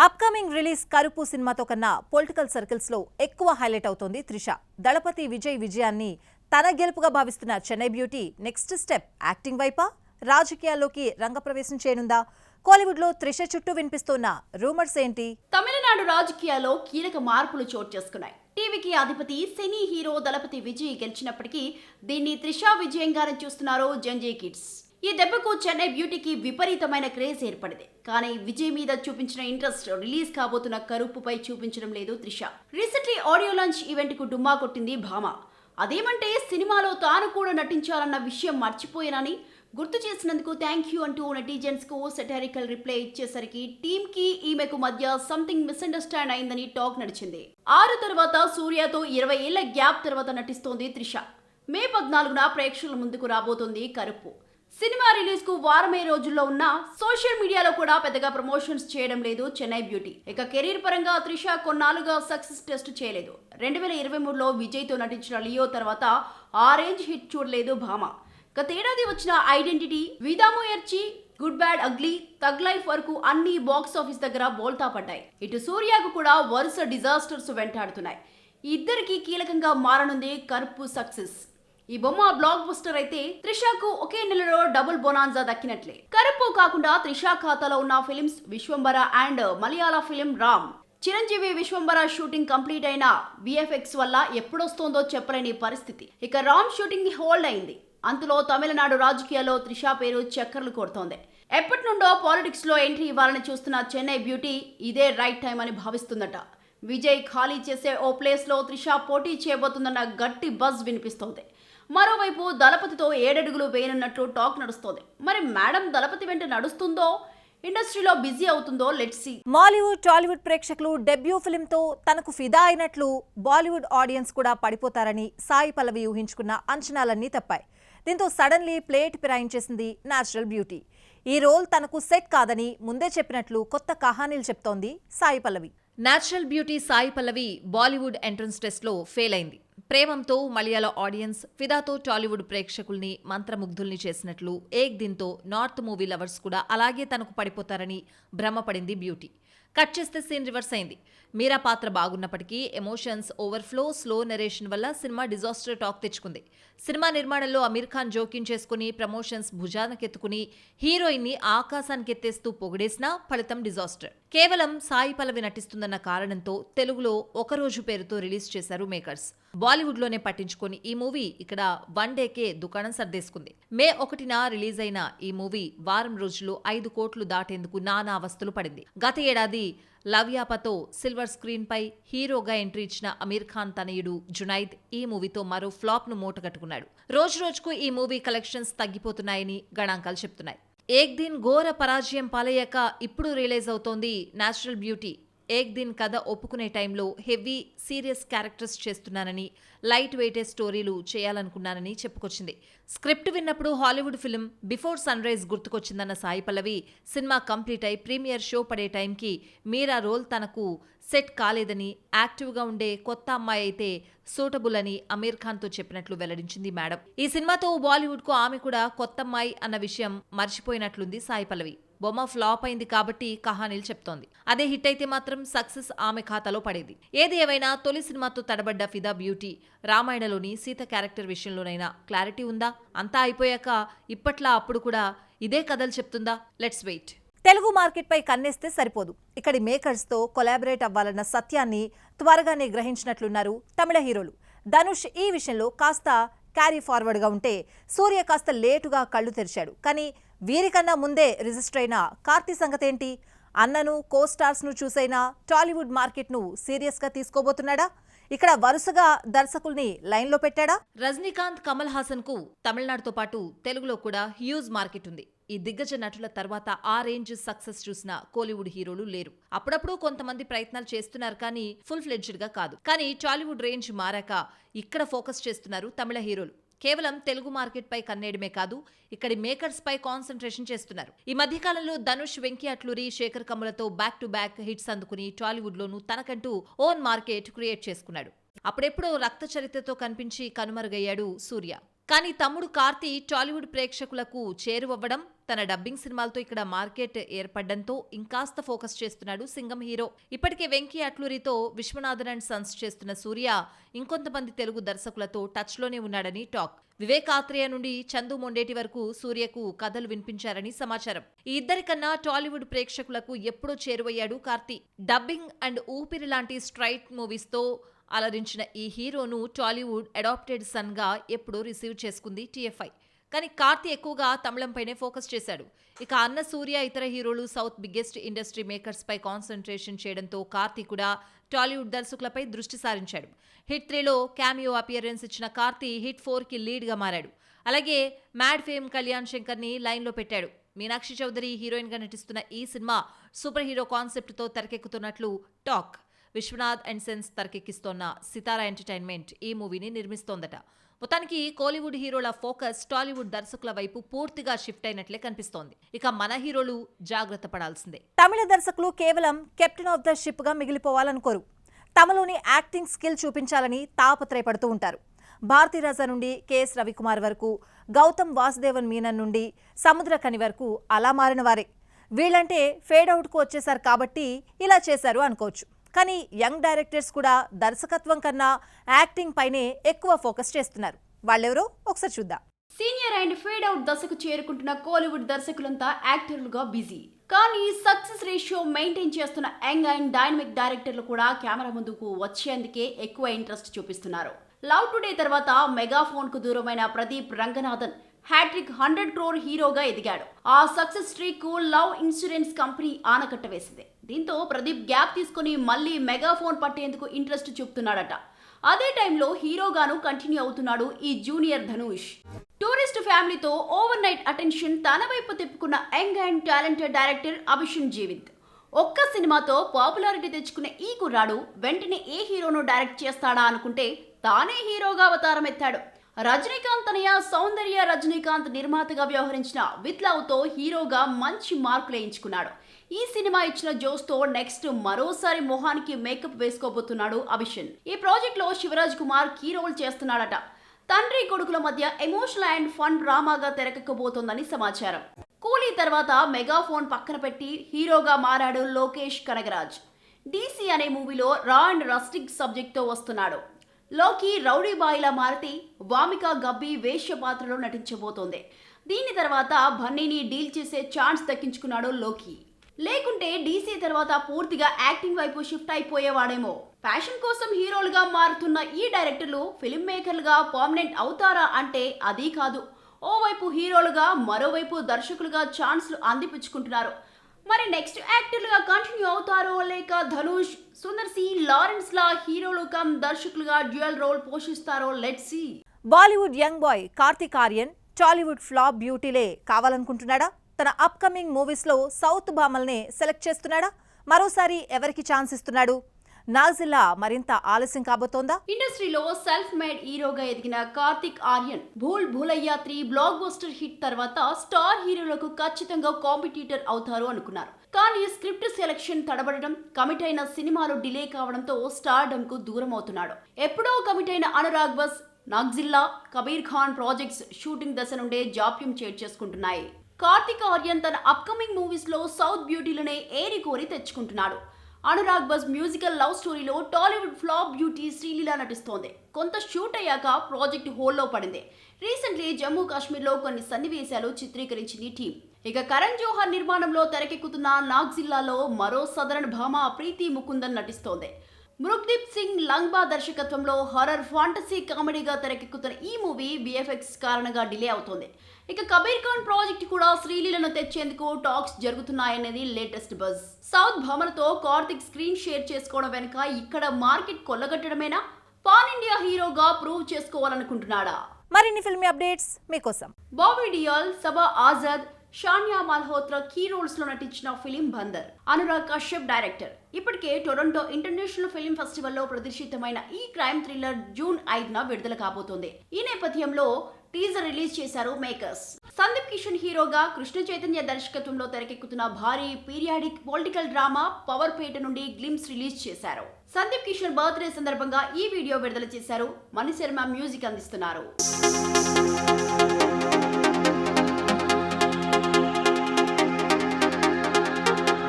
Upcoming release కరుపు సినిమాతో కన్నా political circles లో ఎక్కువ హైలైట్ అవుతోంది త్రిష. దళపతి విజయాన్ని తన గెలుపుగా భావిస్తున్న Chennai beauty next step acting వైపా, రాజకీయాల్లోకి రంగప్రవేశం చేయనుందా? కోలీవుడ్ లో త్రిష చుట్టూ వినిపిస్తున్న రూమర్స్ ఏంటి? తమిళనాడు రాజకీయాల్లో కీలక మార్పులు చోటు చేసుకున్నాయి. టీవీకి అధిపతి సినీ హీరో దళపతి విజయ్ గెలిచినప్పటికీ దీన్ని త్రిష విజయంగానే చూస్తున్నారు జంజీ కిడ్స్. ఈ దెబ్బకు చెన్నై బ్యూటీకి విపరీతమైన క్రేజ్ ఏర్పడింది. కానీ విజయ్ మీద చూపించిన ఇంట్రెస్ట్ రిలీజ్ కాబోతున్న కరుపుపై చూపించడం లేదు Trisha. Recently audio launch event కు డుమ్మా కొట్టింది భామ. అదేమంటే సినిమాలో తాను కూడా నటించాలన్న విషయం మర్చిపోయానని గుర్తు చేసినందుకు థ్యాంక్ యూ అంటూ నెటిజన్స్ కు సెటారికల్ రిప్లై ఇచ్చేసరికి టీమ్ కి ఈమెకు మధ్య సంథింగ్ మిస్అండర్స్టాండ్ అయిందని టాక్ నడిచింది. 6 తర్వాత సూర్యతో 20 ఏళ్ల గ్యాప్ తర్వాత నటిస్తోంది త్రిష. మే 14న ప్రేక్షకుల ముందుకు రాబోతోంది కరుపు. సినిమా రిలీజ్ కు వారమే రోజుల్లో ఉన్న సోషల్ మీడియాలో కూడా పెద్దగా ప్రమోషన్స్ చేయడం లేదు చెన్నై బ్యూటీ. ఇక కెరీర్ పరంగా త్రిష కొన్నాళ్ళుగా సక్సెస్ టెస్ట్ చేయలేదు. 2023లో విజయ్ తో నటించిన లియో తర్వాత ఆ రేంజ్ హిట్ చూడలేదు భామ. గతేడాది వచ్చిన identity, Vidaamuyarchi, good bad ugly, thug life వరకు అన్ని బాక్స్ ఆఫీస్ దగ్గర బోల్తా పడ్డాయి. ఇటు సూర్యకు కూడా వరుస డిజాస్టర్స్ వెంటాడుతున్నాయి. ఇద్దరికి కీలకంగా మారనుంది కరుపు సక్సెస్. ఈ బొమ్మ బ్లాక్ బస్టర్ అయితే త్రిషకు ఒకే నెలలో డబుల్ బొనాన్జా దక్కినట్లే. కరుపు కాకుండా త్రిష ఖాతాలో ఉన్న films Vishwambhara and Malayalam film Ram. Chiranjeevi Vishwambhara shooting complete అయిన విఎఫ్ఎక్స్ వల్ల ఎప్పుడొస్తోందో చెప్పలేని పరిస్థితి. ఇక రామ్ షూటింగ్ హోల్డ్ అయింది. అంతలో తమిళనాడు రాజకీయాల్లో త్రిష పేరు చక్కర్లు కొడుతోంది. ఎప్పటి నుండో పాలిటిక్స్ లో ఎంట్రీ ఇవ్వాలని చూస్తున్న చెన్నై బ్యూటీ ఇదే రైట్ టైం అని భావిస్తుందట. విజయ్ ఖాళీ చేసే ఓ ప్లేస్ లో త్రిష పోటీ చేయబోతుందన్న గట్టి బజ్ వినిపిస్తోంది. మరోవైపు దళపతితో 7 అడుగులు వేయనున్నట్లు టాక్ నడుస్తోంది. మరి మేడం దళపతి వెంట నడుస్తుందో, ఇండస్ట్రీలో బిజీ అవుతుందో లెట్స్ సీ. మాలీవుడ్, టాలీవుడ్ ప్రేక్షకులు డెబ్యూ ఫిల్మ్ తో తనకు ఫిదా అయినట్లు బాలీవుడ్ ఆడియన్స్ కూడా పడిపోతారని సాయి పల్లవి ఊహించుకున్న అంచనాలన్నీ తప్పాయి. దీంతో సడన్లీ ప్లేట్ ఫిరాయించేసింది న్యాచురల్ బ్యూటీ. ఈ రోల్ తనకు సెట్ కాదని ముందే చెప్పినట్లు కొత్త కహానీలు చెప్తోంది Sai Pallavi. Natural beauty Sai Pallavi Bollywood entrance test లో ఫెయిల్ అయింది. ప్రేమంతో మలయాళ ఆడియన్స్, ఫిదాతో టాలీవుడ్ ప్రేక్షకుల్ని మంత్రముగ్ధుల్ని చేసినట్లు ఏక్ దిన్తో నార్త్ మూవీ లవర్స్ కూడా అలాగే తనకు పడిపోతారని భ్రమపడింది బ్యూటీ. కట్ చేస్తే సీన్ రివర్స్ అయింది. మీరా పాత్ర బాగున్నప్పటికీ ఎమోషన్స్ ఓవర్ఫ్లో, స్లో నెరేషన్ వల్ల సినిమా డిజాస్టర్ టాక్ తెచ్చుకుంది. సినిమా నిర్మాణంలో అమీర్ ఖాన్ జోక్యం చేసుకుని ప్రమోషన్స్ భుజానకెత్తుకుని హీరోయిన్ని ఆకాశానికెత్తేస్తూ పొగిడేసినా ఫలితం డిజాస్టర్. కేవలం సాయి పల్లవి నటిస్తుందన్న కారణంతో తెలుగులో ఒకరోజు పేరుతో రిలీజ్ చేశారు మేకర్స్. బాలీవుడ్లోనే పట్టించుకొని ఈ మూవీ ఇక్కడ 1 డేకే దుకాణం సర్దేసుకుంది. మే 1న రిలీజ్ అయిన ఈ మూవీ వారం రోజుల్లో 5 కోట్లు దాటేందుకు నానా అవస్థలు పడింది. గత ఏడాది లవ్యాపతో సిల్వర్ స్క్రీన్ పై హీరోగా ఎంట్రీ ఇచ్చిన అమీర్ ఖాన్ తనయుడు జునైద్ ఈ మూవీతో మరో ఫ్లాప్ ను మూటగట్టుకున్నాడు. రోజుకు ఈ మూవీ కలెక్షన్స్ తగ్గిపోతున్నాయని గణాంకాలు చెప్తున్నాయి. ఏక్ దిన్ ఘోర పరాజయం పాలయ్యాక ఇప్పుడు రిలీజ్ అవుతోంది న్యాచురల్ బ్యూటీ. ఏక్ దిన్ కథ ఒప్పుకునే టైంలో హెవీ సీరియస్ క్యారెక్టర్స్ చేస్తున్నానని, లైట్ వెయిటెడ్ స్టోరీలు చేయాలనుకున్నానని చెప్పుకొచ్చింది. స్క్రిప్ట్ విన్నప్పుడు Hollywood film before sunrise గుర్తుకొచ్చిందన్న సాయి పల్లవి సినిమా కంప్లీట్ అయి ప్రీమియర్ షో పడే టైంకి మీరా రోల్ తనకు సెట్ కాలేదని, యాక్టివ్గా ఉండే కొత్త అమ్మాయి అయితే సూటబుల్ అని అమీర్ ఖాన్తో చెప్పినట్లు వెల్లడించింది మేడం. ఈ సినిమాతో బాలీవుడ్కు ఆమె కూడా కొత్త అమ్మాయి అన్న విషయం మర్చిపోయినట్లుంది సాయి పల్లవి. బొమ్మ ఫ్లాప్ అయింది కాబట్టి కహానీలు చెప్తోంది. అదే హిట్ అయితే మాత్రం సక్సెస్ ఆమె ఖాతాలో పడేది. ఏది ఏవైనా తొలి సినిమాతో తడబడ్డ ఫిదా బ్యూటీ రామాయణలోని సీత క్యారెక్టర్ విషయంలోనైనా క్లారిటీ ఉందా? అంతా అయిపోయాక ఇప్పట్లా అప్పుడు కూడా ఇదే కథలు చెప్తుందా? Let's wait. తెలుగు మార్కెట్ పై కన్నేస్తే సరిపోదు. ఇక్కడి మేకర్స్ తో కొలాబరేట్ అవ్వాలన్న సత్యాన్ని త్వరగానే గ్రహించినట్లున్నారు తమిళ హీరోలు. ధనుష్ ఈ విషయంలో కాస్త క్యారీ ఫార్వర్డ్ గా ఉంటే, సూర్య కాస్త లేటుగా కళ్ళు తెరిచాడు. కానీ వీరికన్నా ముందే రిజిస్టర్ అయిన కార్తీ సంగతేంటి? అన్నను, కో స్టార్స్ ను చూసైనా టాలీవుడ్ మార్కెట్ ను సీరియస్ గా తీసుకోబోతున్నాడా? ఇక్కడ వరుసగా దర్శకుల్ని లైన్లో పెట్టాడా? రజనీకాంత్, కమల్ హాసన్ కు తమిళనాడుతో పాటు తెలుగులో కూడా హ్యూజ్ మార్కెట్ ఉంది. ఈ దిగ్గజ నటుల తర్వాత ఆ రేంజ్ సక్సెస్ చూసిన కోలీవుడ్ హీరోలు లేరు. అప్పుడప్పుడు కొంతమంది ప్రయత్నాలు చేస్తున్నారు కానీ ఫుల్ ఫ్లెడ్జ్డ్ గా కాదు. కానీ టాలీవుడ్ రేంజ్ మారాక ఇక్కడ ఫోకస్ చేస్తున్నారు తమిళ హీరోలు. కేవలం తెలుగు మార్కెట్ పై కన్నేయడమే కాదు, ఇక్కడి మేకర్స్ పై కాన్సంట్రేషన్ చేస్తున్నారు. ఈ మధ్యకాలంలో ధనుష్, వెంకీ అట్లూరి, శేఖర్ కమ్ములతో బ్యాక్ టు బ్యాక్ హిట్స్ అందుకుని టాలీవుడ్ లోనూ తనకంటూ ఓన్ మార్కెట్ క్రియేట్ చేసుకున్నాడు. అప్పుడెప్పుడో రక్త చరిత్రతో కనిపించి కనుమరుగయ్యాడు సూర్య. కానీ తమ్ముడు కార్తీ టాలీవుడ్ ప్రేక్షకులకు చేరువవ్వడం, తన డబ్బింగ్ సినిమాలతో ఇక్కడ మార్కెట్ ఏర్పడడంతో ఇంకాస్త ఫోకస్ చేస్తున్నాడు సింగం హీరో. ఇప్పటికే వెంకీ అట్లూరితో విశ్వనాథన్ అండ్ సన్స్ చేస్తున్న సూర్య ఇంకొంతమంది తెలుగు దర్శకులతో టచ్లోనే ఉన్నాడని టాక్. వివేక్ ఆత్రేయ నుండి చందు మొండేటి వరకు సూర్యకు కథలు వినిపించారని సమాచారం. ఈ ఇద్దరికన్నా టాలీవుడ్ ప్రేక్షకులకు ఎప్పుడో చేరువయ్యాడు కార్తీ. డబ్బింగ్ అండ్ ఊపిరి లాంటి స్ట్రైట్ మూవీస్తో అలరించిన ఈ హీరోను టాలీవుడ్ అడాప్టెడ్ సన్ గా ఎప్పుడో రిసీవ్ చేసుకుంది TFI. కానీ కార్తీ ఎక్కువగా తమిళంపైనే ఫోకస్ చేశాడు. ఇక అన్న సూర్య ఇతర హీరోలు సౌత్ బిగ్గెస్ట్ ఇండస్ట్రీ మేకర్స్ పై కాన్సన్ట్రేషన్ చేయడంతో కార్తీ కూడా టాలీవుడ్ దర్శకులపై దృష్టి సారించాడు. హిట్ 3లో క్యామియో అపియరెన్స్ ఇచ్చిన కార్తీ హిట్ 4కి లీడ్ గా మారాడు. అలాగే మ్యాడ్ ఫేమ్ కళ్యాణ్ శంకర్ ని లైన్ లో పెట్టాడు. మీనాక్షి చౌదరి హీరోయిన్ గా నటిస్తున్న ఈ సినిమా సూపర్ హీరో కాన్సెప్ట్ తో తెరకెక్కుతున్నట్లు టాక్. విశ్వనాథ్ అండ్ సెన్స్ తెరకెక్కిస్తోన్న సితారా ఎంటర్టైన్మెంట్ ఈ మూవీని నిర్మిస్తోందట. మొత్తానికి కోలీవుడ్ హీరోల ఫోకస్ టాలీవుడ్ దర్శకుల వైపు పూర్తిగా షిఫ్ట్ అయినట్లే కనిపిస్తోంది. ఇక మన హీరోలు జాగ్రత్త పడాల్సిందే. తమిళ దర్శకులు కేవలం కెప్టెన్ ఆఫ్ ద షిప్ గా మిగిలిపోవాలనుకోరు. తమలోని యాక్టింగ్ స్కిల్ చూపించాలని తాపత్రయపడుతూ ఉంటారు. భారతీరాజా నుండి KS రవికుమార్ వరకు, గౌతమ్ వాసుదేవన్ మీనన్ నుండి సముద్రకని వరకు అలా మారిన వారే. వీళ్ళంటే ఫేడ్ అవుట్కు వచ్చేశారు కాబట్టి ఇలా చేశారు అనుకోవచ్చు. కానీ యంగ్ డైరెక్టర్స్ కూడా దర్శకత్వం కన్నా యాక్టింగ్ పైనే ఎక్కువ ఫోకస్ చేస్తున్నారు. వాళ్ళెవరో ఒకసారి చూద్దాం. సీనియర్ అండ్ ఫేడ్ అవుట్ దశకు చేరుకుంటున్న కోలీవుడ్ దర్శకులంతా యాక్టర్లుగా బిజీ. కానీ సక్సెస్ రేషియో మెయింటైన్ చేస్తున్న యంగ్ అండ్ డైనమిక్ డైరెక్టర్లు కూడా కెమెరా ముందుకు వచ్చేందుకే ఎక్కువ ఇంట్రెస్ట్ చూపిస్తున్నారు. లవ్ టుడే తర్వాత మెగాఫోన్ కు దూరమైన ప్రదీప్ రంగనాథన్ హ్యాట్రిక్ 100 crore హీరోగా ఎదిగాడు. ఆ సక్సెస్ స్ట్రీక్ కు లవ్ ఇన్సూరెన్స్ కంపెనీ ఆనకట్ట వేసింది. దీంతో ప్రదీప్ గ్యాప్ తీసుకుని మళ్ళీ మెగాఫోన్ పట్టేందుకు ఇంట్రెస్ట్ చూపుతున్నాడట. అదే టైంలో హీరోగాను కంటిన్యూ అవుతున్నాడు ఈ జూనియర్ ధనుష్. టూరిస్ట్ ఫ్యామిలీతో ఓవర్ నైట్ అటెన్షన్ తన వైపు తిప్పుకున్న యంగ్ అండ్ టాలెంటెడ్ డైరెక్టర్ అభిషన్ జీవిత్. ఒక్క సినిమాతో పాపులారిటీ తెచ్చుకున్న ఈ కుర్రాడు వెంటనే ఏ హీరోను డైరెక్ట్ చేస్తాడా అనుకుంటే తానే హీరోగా అవతారం ఎత్తాడు. రజనీకాంత్ తనయ సౌందర్య రజనీకాంత్ నిర్మాతగా వ్యవహరించిన విత్ లవ్ తో హీరోగా మంచి మార్కులు వేయించుకున్నాడు. ఈ సినిమా ఇచ్చిన జోస్ తో నెక్స్ట్ మరోసారి మొహానికి మేకప్ వేసుకోబోతున్నాడు అభిషన్. ఈ ప్రాజెక్ట్ లో శివరాజ్ కుమార్ కీ రోల్ చేస్తున్నాడట. తండ్రి కొడుకుల మధ్య ఎమోషనల్ అండ్ ఫన్ డ్రామాగా తెరకెక్కబోతోందని సమాచారం. కూలీ తర్వాత మెగాఫోన్ పక్కన పెట్టి హీరోగా మారాడు లోకేష్ కనగరాజ్. DC అనే మూవీలో రా అండ్ రస్టిక్ సబ్జెక్ట్ తో వస్తున్నాడు. లోకి రౌడీ బాయ్లా మారితే వామిక గబ్బి వేశ్య పాత్రలో నటించబోతోంది. దీని తర్వాత బన్నీని డీల్ చేసే ఛాన్స్ దక్కించుకున్నాడు లోకి. లేకుంటే DC తర్వాత పూర్తిగా యాక్టింగ్ వైపు షిఫ్ట్ అయిపోయేవాడేమో. ప్యాషన్ కోసం హీరోలుగా మారుతున్న ఈ డైరెక్టర్లు ఫిల్మ్ మేకర్లుగా పర్మనెంట్ అవుతారా అంటే అదీ కాదు. ఓవైపు హీరోలుగా మరోవైపు దర్శకులుగా ఛాన్స్లు అందిపుచ్చుకుంటున్నారు. మరి నెక్స్ట్ యాక్టర్లుగా కంటిన్యూ అవుతారో లేక ధనుష్, సుందర్ సి, లారెన్స్ లా హీరోలు కమ్ దర్శకులుగా డ్యూయల్ రోల్ పోషిస్తారో let's see. Bollywood young boy Kartik Aaryan Tollywood flop బ్యూటీలే కావాలనుకుంటున్నాడా? తన అప్కమింగ్ మూవీస్ లో సౌత్ భామల్నే సెలెక్ట్ చేస్తున్నాడా? మరోసారి ఎవరికి ఛాన్స్ ఇస్తున్నాడు? నాజిల్లా మరింత ఆలస్యం కాబోతోందా? ఇండస్ట్రీలో సెల్ఫ్ మేడ్ హీరోగా ఎదిగిన Karthik Aryan Bhool భూలయ్యా 3 block buster hit తర్వాత స్టార్ హీరోలకు ఖచ్చితంగా కాంపిటీటర్ అవుతారు అనుకున్నారు. కానీ స్క్రిప్ట్ సెలెక్షన్ తడబడడం, కమిట్ అయిన సినిమాలు డిలే కావడంతో స్టార్డమ్ కు దూరం అవుతున్నాడు. ఎప్పుడో కమిట్ అయిన అనురాగ్ బస్, నాగ్జిల్లా, కబీర్ ఖాన్ ప్రాజెక్ట్స్ షూటింగ్ దశ నుండే జాప్యం చేసుకుంటున్నాయి. కార్తిక్ ఆర్యన్ తన అప్కమింగ్ మూవీస్ లో సౌత్ బ్యూటీలనే ఏరి కోరి తెచ్చుకుంటున్నాడు. అనురాగ్ బస్ మ్యూజికల్ లవ్ స్టోరీలో టాలీవుడ్ ఫ్లాప్ బ్యూటీ శ్రీలీల నటిస్తోంది. కొంత షూట్ అయ్యాక ప్రాజెక్ట్ హోల్డ్లో పడింది. రీసెంట్లీ జమ్మూ కాశ్మీర్లో కొన్ని సన్నివేశాలు చిత్రీకరించింది టీం. ఇక కరణ్ జోహర్ నిర్మాణంలో తెరకెక్కుతున్న నాగ్జిల్లాలో మరో సదరన్ భామ ప్రీతి ముకుందన్ నటిస్తోంది. మృగ్దీప్ సింగ్ లంగ్బా దర్శకత్వంలో హారర్ ఫాంటసీ కామెడీగా తెరకెక్కుతున్న ఈ మూవీ VFX కారణంగా డిలే అవుతోంది. ఇక కబీర్ ఖాన్ ప్రాజెక్ట్ కూడా శ్రీలీలను తెచ్చేందుకు టాక్స్ జరుగుతున్నాయనేది లేటెస్ట్ బజ్. సౌత్ భామలతో కార్తిక్ స్క్రీన్ షేర్ చేసుకోవడం వెనుక ఇక్కడ మార్కెట్ కొల్లగట్టడమేనా? పాన్ ఇండియా హీరోగా ప్రూవ్ చేసుకోవాలనుకుంటున్నాడా? మరిన్ని ఫిల్మీ అప్డేట్స్ మీకోసం. బాబీ డియోల్, సబా ఆజాద్, షానియా మల్హోత్రా కీ రోల్స్ లో నటించిన ఫిలిం బందర్. అనురాగ్ కశ్యప్ డైరెక్టర్. ఇప్పటికే టొరంటో ఇంటర్నేషనల్ ఫిల్మ్ ఫెస్టివల్ లో ప్రదర్శితమైన ఈ క్రైమ్ థ్రిల్లర్ జూన్ 5న విడుదల కాబోతోంది. ఈ నేపథ్యంలో టీజర్ రిలీజ్ చేశారు మేకర్స్. సందీప్ కిషన్ హీరోగా కృష్ణ చైతన్య దర్శకత్వంలో తెరకెక్కుతున్న భారీ పీరియాడిక్ పొలిటికల్ డ్రామా పవర్ పేట నుండి గ్లిమ్స్ రిలీజ్ చేశారు. సందీప్ కిషన్ బర్త్డే సందర్భంగా ఈ వీడియో విడుదల చేశారు. మణి శర్మ మ్యూజిక్ అందిస్తున్నారు.